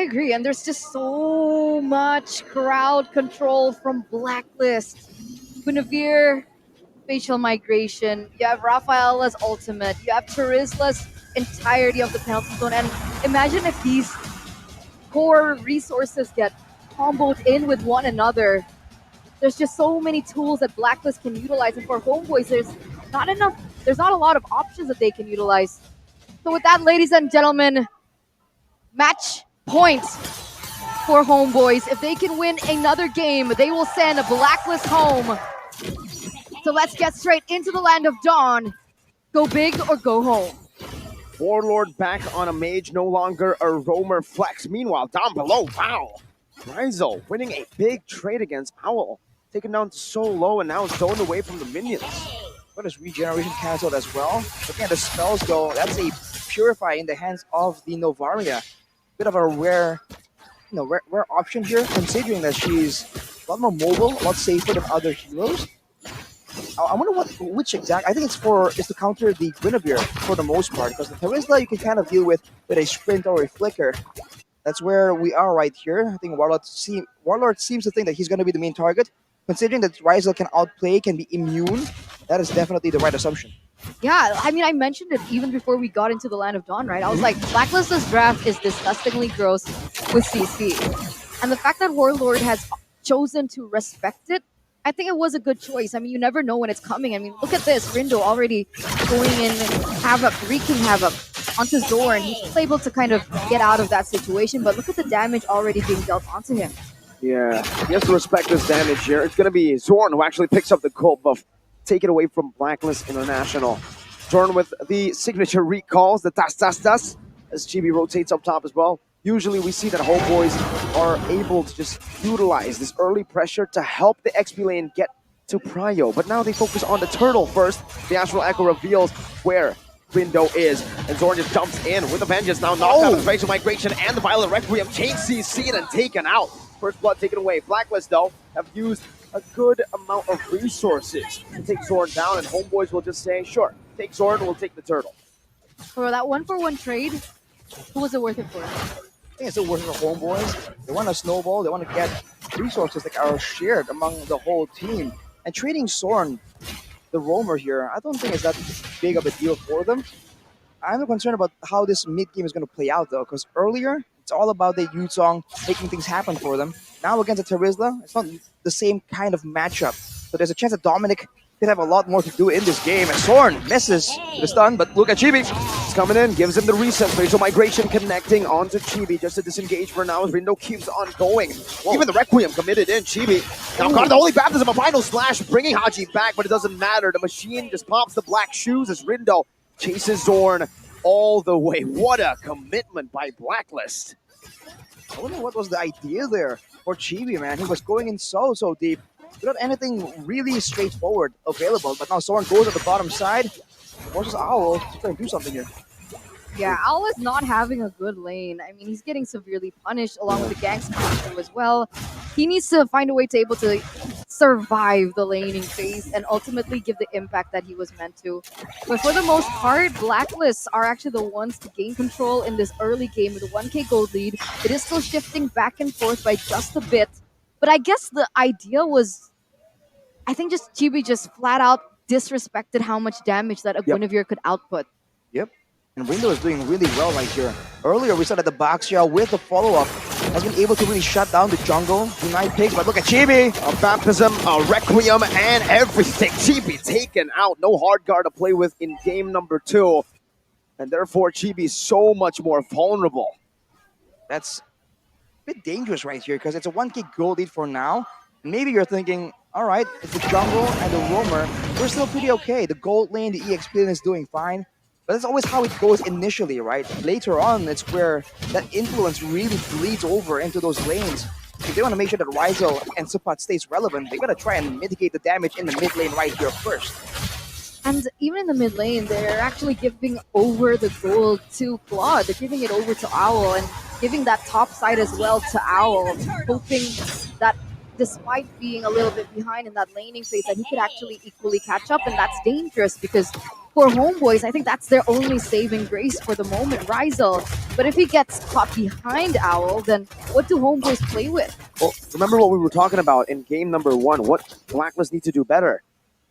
I agree, and there's just so much crowd control from Blacklist. Guinevere, facial migration. You have Rafaela's ultimate. You have Charisla's entirety of the penalty zone. And imagine if these core resources get comboed in with one another. There's just so many tools that Blacklist can utilize, and for Homeboys, not enough. There's not a lot of options that they can utilize. So with that, ladies and gentlemen, match point for Homeboys. If they can win another game, they will send a Blacklist home. So let's get straight into the land of Dawn. Go big or go home. Warlord back on a mage, no longer a roamer flex. Meanwhile, down below, wow. Rizal winning a big trade against Owl. Taken down so low and now zoned away from the minions. What is regeneration cancelled as well? Looking at the spells though, that's a purify in the hands of the Novaria. Bit of a rare, rare option here, considering that she's a lot more mobile, a lot safer than other heroes. I wonder which exact. I think it's to counter the Guinevere for the most part, because the Terizla you can kind of deal with a sprint or a flicker. That's where we are right here. I think Warlord seems to think that he's going to be the main target. Considering that Rizal can outplay, can be immune, that is definitely the right assumption. Yeah, I mean, I mentioned it even before we got into the Land of Dawn, right? I was like, Blacklist's draft is disgustingly gross with CC. And the fact that Warlord has chosen to respect it, I think it was a good choice. I mean, you never know when it's coming. I mean, look at this. Rindo already going in havoc, wreaking havoc onto Zorn. He's able to kind of get out of that situation, but look at the damage already being dealt onto him. Yeah, he has to respect this damage here. It's going to be Zorn who actually picks up the gold buff. Take it away from Blacklist International. Zorn with the signature recalls, the tas, as Chibi rotates up top as well. Usually we see that Homeboys are able to just utilize this early pressure to help the XP lane get to Prio. But now they focus on the turtle first. The Astral Echo reveals where Window is, and Zorn just jumps in with a vengeance. Now knocked out of the Facial Migration and the Violent Requiem. Chain CC'd and taken out. First blood taken away. Blacklist, though, have used a good amount of resources to take Zorn down, and Homeboys will just say, sure, take Zorn, we'll take the turtle. For that 1-for-1 trade, who was it worth it for? I think it's still worth it for Homeboys. They want to snowball, they want to get resources that are shared among the whole team. And trading Zorn, the roamer here, I don't think it's that big of a deal for them. I'm concerned about how this mid game is going to play out, though, because earlier, it's all about the Yuzong making things happen for them. Now against the Terizla, it's not the same kind of matchup. So there's a chance that Dominic could have a lot more to do in this game. And Zorn misses the stun, but look at Chibi. He's coming in, gives him the reset. Facial Migration connecting onto Chibi. Just to disengage for now as Rindo keeps on going. Whoa. Even the Requiem committed in. Chibi now got the Holy Baptism, a final slash, bringing Haji back, but it doesn't matter. The machine just pops the black shoes as Rindo chases Zorn all the way. What a commitment by Blacklist. I wonder what was the idea there for Chibi, man. He was going in so deep without anything really straightforward available. But now Zorn goes at the bottom side, forces Owl to try and do something here. Yeah, Owl is not having a good lane. I mean, he's getting severely punished along with the ganks crew as well. He needs to find a way to able to survive the laning phase and ultimately give the impact that he was meant to. But for the most part, Blacklists are actually the ones to gain control in this early game with a 1k gold lead. It is still shifting back and forth by just a bit. But I guess the idea was, I think just Chibi just flat out disrespected how much damage that a Guinevere could output. Yep. And Window is doing really well right here. Earlier, we saw that the Baxia with the follow-up has been able to really shut down the jungle, deny pigs, but look at Chibi! A Baptism, a Requiem, and everything. Chibi taken out. No hard guard to play with in game number 2. And therefore, Chibi is so much more vulnerable. That's a bit dangerous right here, because it's a 1k gold lead for now. Maybe you're thinking, all right, it's the jungle and the roamer. We're still pretty okay. The gold lane, the EXP lane is doing fine. But that's always how it goes initially, right? Later on, it's where that influence really bleeds over into those lanes. If they want to make sure that Rizal and Supat stays relevant, they gotta try and mitigate the damage in the mid lane right here first. And even in the mid lane, they're actually giving over the gold to Claude. They're giving it over to Owl and giving that top side as well to Owl, hoping that despite being a little bit behind in that laning phase, that he could actually equally catch up. And that's dangerous because for Homeboys, I think that's their only saving grace for the moment, Rizel. But if he gets caught behind Owl, then what do Homeboys play with? Well, remember what we were talking about in game number 1. What Blacklist need to do better?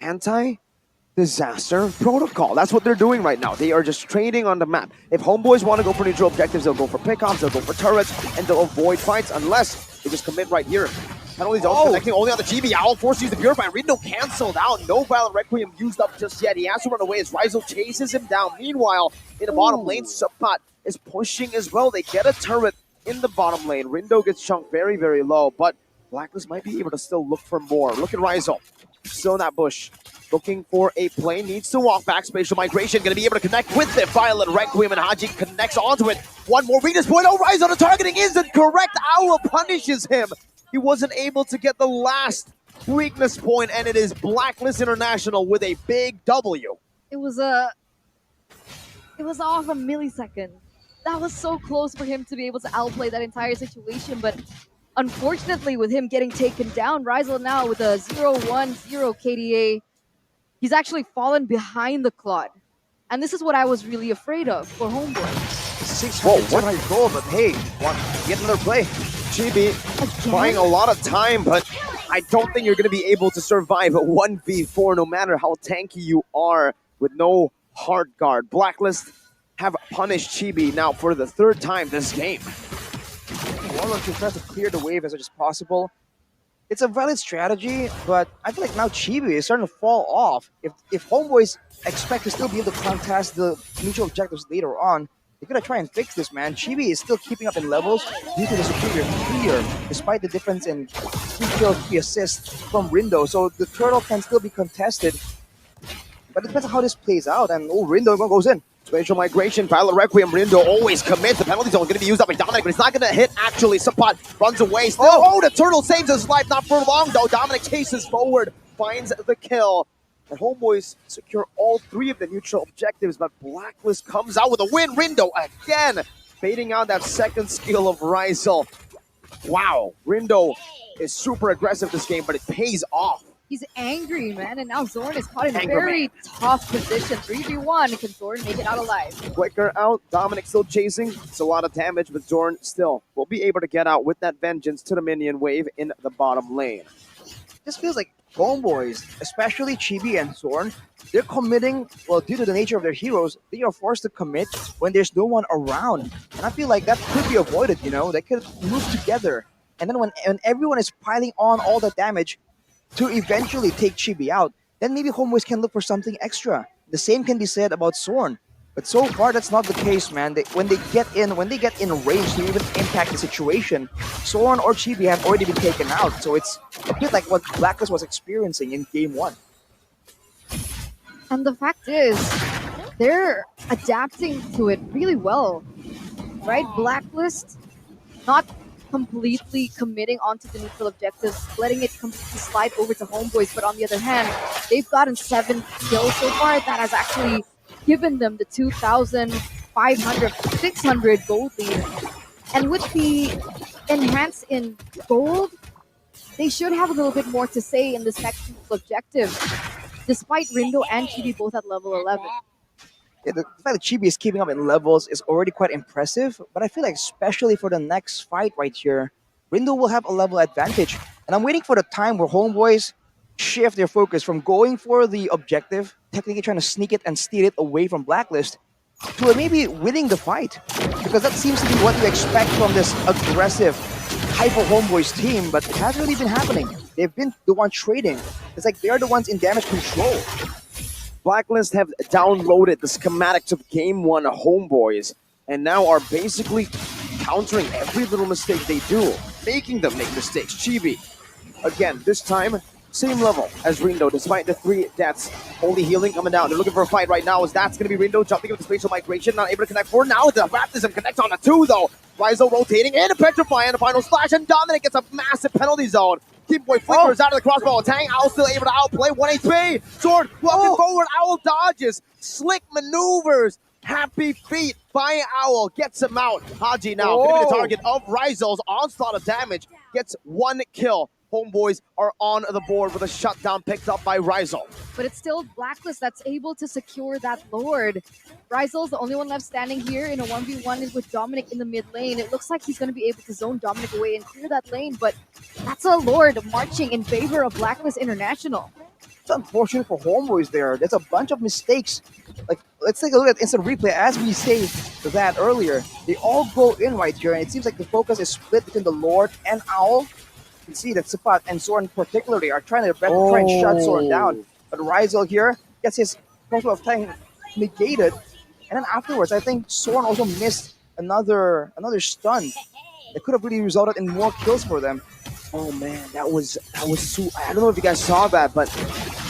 Anti-disaster protocol. That's what they're doing right now. They are just trading on the map. If Homeboys want to go for neutral objectives, they'll go for pickoffs, they'll go for turrets, and they'll avoid fights unless they just commit right here. Penalties connecting only on the GB. Owl forced to use the Purify. Rindo canceled out. No Violent Requiem used up just yet. He has to run away as Rizel chases him down. Meanwhile, in the bottom lane, Subpot is pushing as well. They get a turret in the bottom lane. Rindo gets chunked very, very low, but Blacklist might be able to still look for more. Look at Rizel. Still in that bush. Looking for a play. Needs to walk back. Spatial Migration. Going to be able to connect with the Violent Requiem, and Haji connects onto it. One more weakness point. Oh, Rizel, the targeting isn't correct. Owl punishes him. He wasn't able to get the last weakness point, and it is Blacklist International with a big W. It was off a millisecond. That was so close for him to be able to outplay that entire situation, but unfortunately with him getting taken down, Rizel now with a 0-1-0 KDA, he's actually fallen behind the Claude. And this is what I was really afraid of for Homeboy. 600 goal, but hey, get another play. Chibi buying a lot of time, but I don't think you're going to be able to survive a 1v4 no matter how tanky you are with no hard guard. Blacklist have punished Chibi now for the 3rd time this game. Warlock should try to clear the wave as much as possible. It's a valid strategy, but I feel like now Chibi is starting to fall off. If Homeboys expect to still be able to contest the mutual objectives later on, they're gonna try and fix this, man. Chibi is still keeping up in levels due to the superior clear, despite the difference in 3 kills, 3 assists from Rindo. So the turtle can still be contested, but it depends on how this plays out. And Rindo goes in. Spatial Migration, Violent Requiem, Rindo always commits. The penalty zone is going to be used up by Dominic, but it's not going to hit actually. Subpot runs away still. Oh, the turtle saves his life, not for long though. Dominic chases forward, finds the kill. And Homeboys secure all 3 of the neutral objectives, but Blacklist comes out with a win. Rindo again, baiting out that second skill of Rizel. Wow, Rindo is super aggressive this game, but it pays off. He's angry, man, and now Zorn is caught in a very tough position. 3v1, can Zorn make it out alive? Quicker out, Dominic still chasing. It's a lot of damage, but Zorn still will be able to get out with that vengeance to the minion wave in the bottom lane. This feels like Homeboys, especially Chibi and Zorn, they're committing, well, due to the nature of their heroes, they are forced to commit when there's no one around. And I feel like that could be avoided, you know? They could move together. And then when everyone is piling on all the damage to eventually take Chibi out, then maybe Homeboys can look for something extra. The same can be said about Zorn. But so far, that's not the case, man. When they get in range to even impact the situation, Zorn or Chibi have already been taken out. So it's a bit like what Blacklist was experiencing in game 1. And the fact is, they're adapting to it really well, right? Blacklist, not completely committing onto the neutral objectives, letting it completely slide over to Homeboys. But on the other hand, they've gotten 7 kills so far. That has actually given them the 2,500, 600 gold lead. And with the enhance in gold, they should have a little bit more to say in this next objective, despite Rindo and Chibi both at level 11. Yeah, the fact that Chibi is keeping up in levels is already quite impressive, but I feel like especially for the next fight right here, Rindo will have a level advantage. And I'm waiting for the time where Homeboys shift their focus from going for the objective, technically trying to sneak it and steal it away from Blacklist, to maybe winning the fight. Because that seems to be what you expect from this aggressive, hyper Homeboys team, but it hasn't really been happening. They've been the ones trading. It's like they're the ones in damage control. Blacklist have downloaded the schematics of Game 1 Homeboys and now are basically countering every little mistake they do, making them make mistakes. Chibi, again, this time, same level as Rindo, despite the 3 deaths. Only healing coming down. They're looking for a fight right now, as that's going to be Rindo jumping into spatial migration, not able to connect 4. Now the baptism connects on the 2, though. Rizel rotating and a petrify and a final splash, and Dominic gets a massive penalty zone. Team Boy flickers out of the crossbow attack. Owl still able to outplay 1 HP. Sword walking forward. Owl dodges. Slick maneuvers. Happy feet by Owl. Gets him out. Haji now going to be the target of Rizel's onslaught of damage. Gets 1 kill. Homeboys are on the board with a shutdown picked up by Rizal. But it's still Blacklist that's able to secure that Lord. Rizel's the only one left standing here in a 1v1 with Dominic in the mid lane. It looks like he's going to be able to zone Dominic away and clear that lane, but that's a Lord marching in favor of Blacklist International. It's unfortunate for Homeboys there. There's a bunch of mistakes. Like, let's take a look at instant replay. As we say that earlier, they all go in right here, and it seems like the focus is split between the Lord and Owl. You can see that Sapat and Soren particularly are trying their best to try and shut Soren down. But Rizal here gets his total of time negated. And then afterwards, I think Soren also missed another stun that could have really resulted in more kills for them. Oh man, that was so. I don't know if you guys saw that, but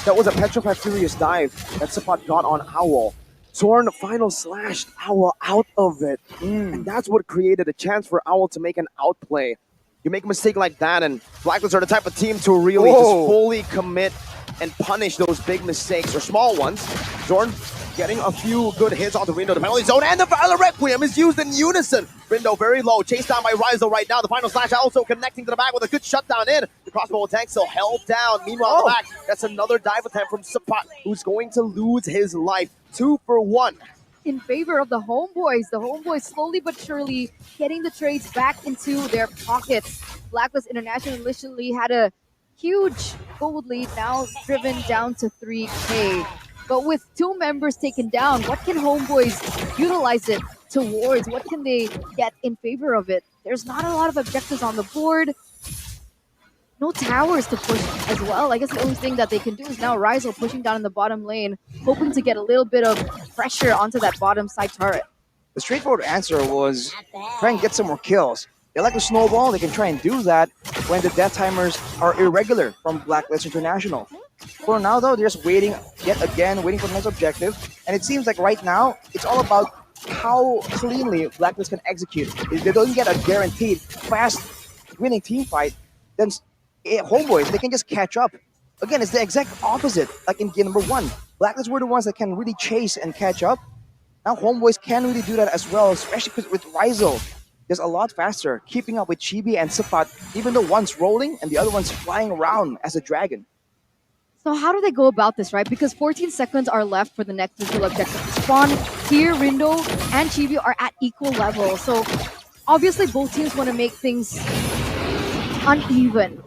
that was a Petrify Furious dive that Sapat got on Owl. Soren final slashed Owl out of it, and that's what created a chance for Owl to make an outplay. You make a mistake like that, and Blacklist are the type of team to really just fully commit and punish those big mistakes or small ones. Zorn getting a few good hits on the window, the penalty zone, and the Valor Requiem is used in unison. Window very low, chased down by Rizal right now. The final slash also connecting to the back with a good shutdown in. The crossbow tank still held down. Meanwhile, in the back, that's another dive attempt from Sapat, who's going to lose his life. 2 for 1. In favor of the Homeboys. The Homeboys slowly but surely getting the trades back into their pockets. Blacklist International initially had a huge gold lead, now driven down to 3K. But with 2 members taken down, what can Homeboys utilize it towards? What can they get in favor of it? There's not a lot of objectives on the board. No towers to push as well. I guess the only thing that they can do is now Rizal pushing down in the bottom lane, hoping to get a little bit of pressure onto that bottom side turret. The straightforward answer was try and get some more kills. They like to snowball, they can try and do that when the death timers are irregular from Blacklist International. For now though, they're just waiting yet again, waiting for the next objective. And it seems like right now, it's all about how cleanly Blacklist can execute. If they don't get a guaranteed fast winning team fight, then Homeboys, they can just catch up. Again, it's the exact opposite, like in game number 1. Blacklist were the ones that can really chase and catch up. Now Homeboys can really do that as well, especially because with Rizal, just a lot faster, keeping up with Chibi and Sapat, even though one's rolling and the other one's flying around as a dragon. So how do they go about this, right? Because 14 seconds are left for the next visual objective to spawn. Here, Rindo and Chibi are at equal level. So obviously both teams want to make things uneven.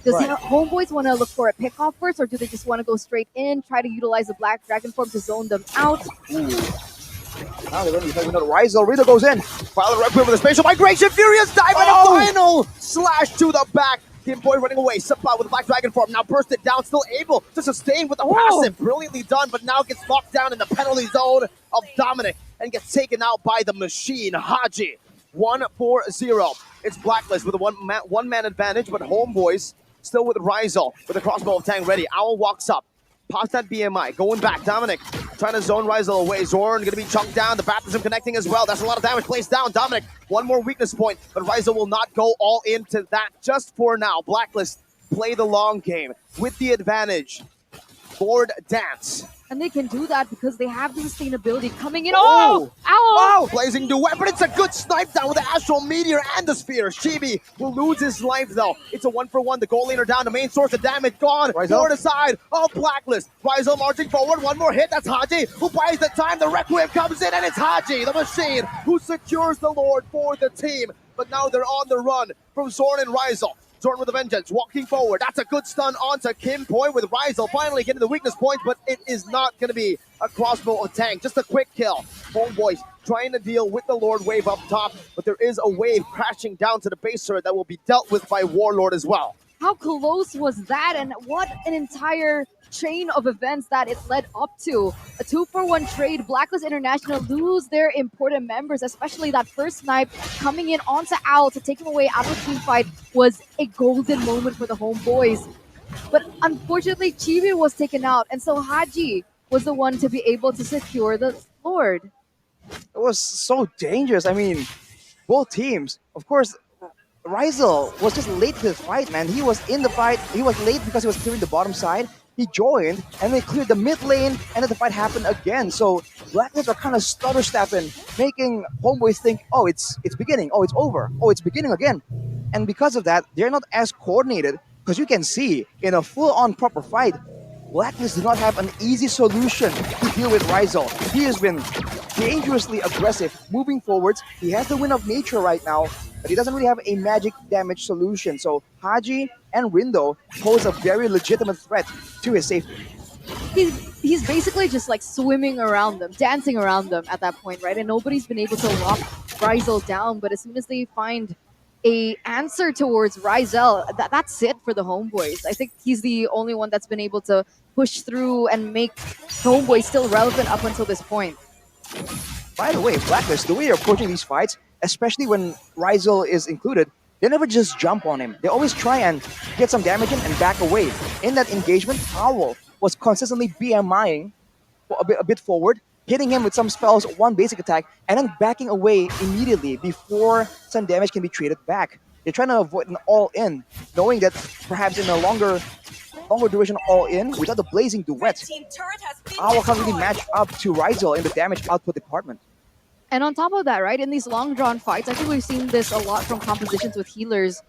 Does Homeboys want to look for a pick-off first, or do they just want to go straight in, try to utilize the Black Dragon form to zone them out? Now they're going to be playing with Rizal. Rindo goes in. Valor Requiem with a spatial migration. Furious dive and a final slash to the back. Game Boy running away. Sapat with the Black Dragon form. Now bursted down. Still able to sustain with the passive. Brilliantly done, but now gets locked down in the penalty zone of Dominic and gets taken out by the machine. Haji. 1-4-0. It's Blacklist with a one-man advantage, but Homeboys still with Rizal with the crossbow of Tang ready. Owl walks up. Pops that BMI. Going back. Dominic trying to zone Rizal away. Zorn going to be chunked down. The baptism connecting as well. That's a lot of damage placed down. Dominic, one more weakness point, but Rizal will not go all into that just for now. Blacklist play the long game with the advantage. Board dance. And they can do that because they have the sustainability coming in. Oh! Ow! Wow! Blazing duet, but it's a good snipe down with the Astral Meteor and the Sphere. Chibi will lose his life though. It's a 1-for-1. The goal laner down. The main source of damage gone. Forward aside. Oh, Blacklist. Rizal marching forward. One more hit. That's Haji who buys the time. The Requiem comes in and it's Haji, the machine, who secures the Lord for the team. But now they're on the run from Zorn and Rizal. Zorn with a vengeance, walking forward. That's a good stun onto Kim Poi with Rizal finally getting the weakness point, but it is not going to be a crossbow or tank. Just a quick kill. Homeboys trying to deal with the Lord wave up top, but there is a wave crashing down to the base turret that will be dealt with by Warlord as well. How close was that? And what an entire chain of events that it led up to. A 2-for-1 trade. Blacklist International lose their important members, especially that first snipe coming in onto Owl to take him away out of the team fight was a golden moment for the Homeboys. But unfortunately, Chibi was taken out, and so Haji was the one to be able to secure the Lord. It was so dangerous. I mean, both teams, of course, Rizal was just late to the fight, man. He was in the fight. He was late because he was clearing the bottom side. He joined, and they cleared the mid lane, and then the fight happened again. So Blacklist are kind of stutter stepping, making Homeboys think, oh, it's beginning. Oh, it's over. Oh, it's beginning again. And because of that, they're not as coordinated Because you can see, in a full-on proper fight, Blacklist does not have an easy solution to deal with Rizal. He has been dangerously aggressive, moving forwards. He has the Wind of Nature right now, but he doesn't really have a magic damage solution. So Haji and Rindo pose a very legitimate threat to his safety. He's basically just like swimming around them, dancing around them at that point, right? And nobody's been able to lock Rizal down. But as soon as they find a answer towards Rizal, that's it for the Homeboys. I think he's the only one that's been able to push through and make Homeboy still relevant up until this point. By the way, Blacklist, the way they're approaching these fights, especially when Rizal is included, they never just jump on him. They always try and get some damage in and back away. In that engagement, Owl was consistently BMIing a bit forward, hitting him with some spells, one basic attack, and then backing away immediately before some damage can be traded back. They're trying to avoid an all-in, knowing that perhaps in a longer duration all-in, without the blazing duet, Owl can't really match up to Rizal in the damage output department. And on top of that, right, in these long drawn fights, I think we've seen this a lot from compositions with healers,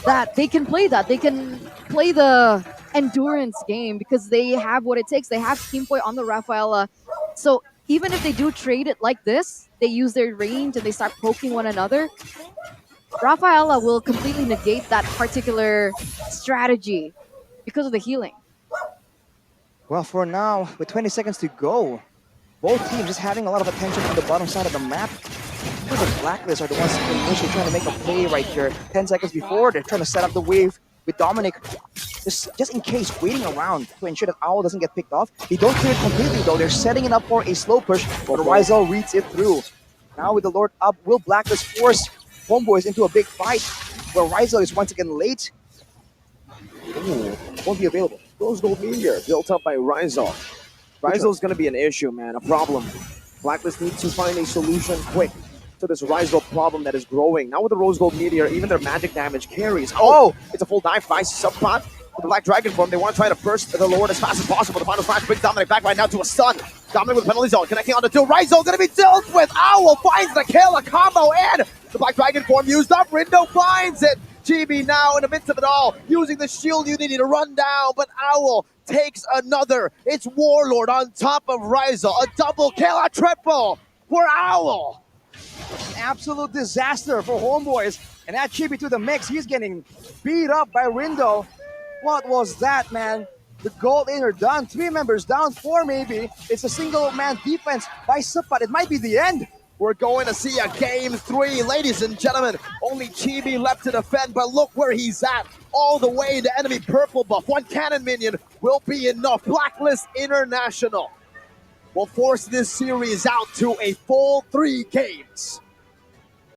that they can play that. They can play the endurance game because they have what it takes. They have Team Point on the Rafaela. So even if they do trade it like this, they use their range and they start poking one another, Rafaela will completely negate that particular strategy because of the healing. Well, for now, with 20 seconds to go, both teams just having a lot of attention on the bottom side of the map. The Blacklist are the ones initially trying to make a play right here. 10 seconds before, they're trying to set up the wave with Dominic. Just in case, waiting around to ensure that Owl doesn't get picked off. They don't clear it completely though. They're setting it up for a slow push, but Rizal reads it through. Now with the Lord up, will Blacklist force Homeboys into a big fight where Rizal is once again late? Ooh, Won't be available. Rose Gold Meteor built up by Rizal. Rizal's going to be an issue, man, a problem. Blacklist needs to find a solution quick to this Rizal problem that is growing. Now with the Rose Gold Meteor, even their magic damage carries. Oh, it's a full dive by Subpot. With the Black Dragon form, they want to try to burst the Lord as fast as possible. The final flash brings Dominic back right now to a stun. Dominic with penalty zone, connecting on the two. Rizal going to be dealt with. Owl finds the kill, a combo in. The Black Dragon form used up. Rindo finds it. GB now in the midst of it all, using the shield unity to run down, but Owl takes another. It's Warlord on top of Rizal. A double kill, a triple for Owl. An absolute disaster for Homeboys. And add Chibi to the mix. He's getting beat up by Rindo. What was that, man? The gold inner done. 3 members down, 4 maybe. It's a single man defense by Supat. It might be the end. We're going to see a game 3, ladies and gentlemen. Only Chibi left to defend, but look where he's at. All the way to enemy purple buff. 1 cannon minion will be enough. Blacklist International will force this series out to a full 3 games.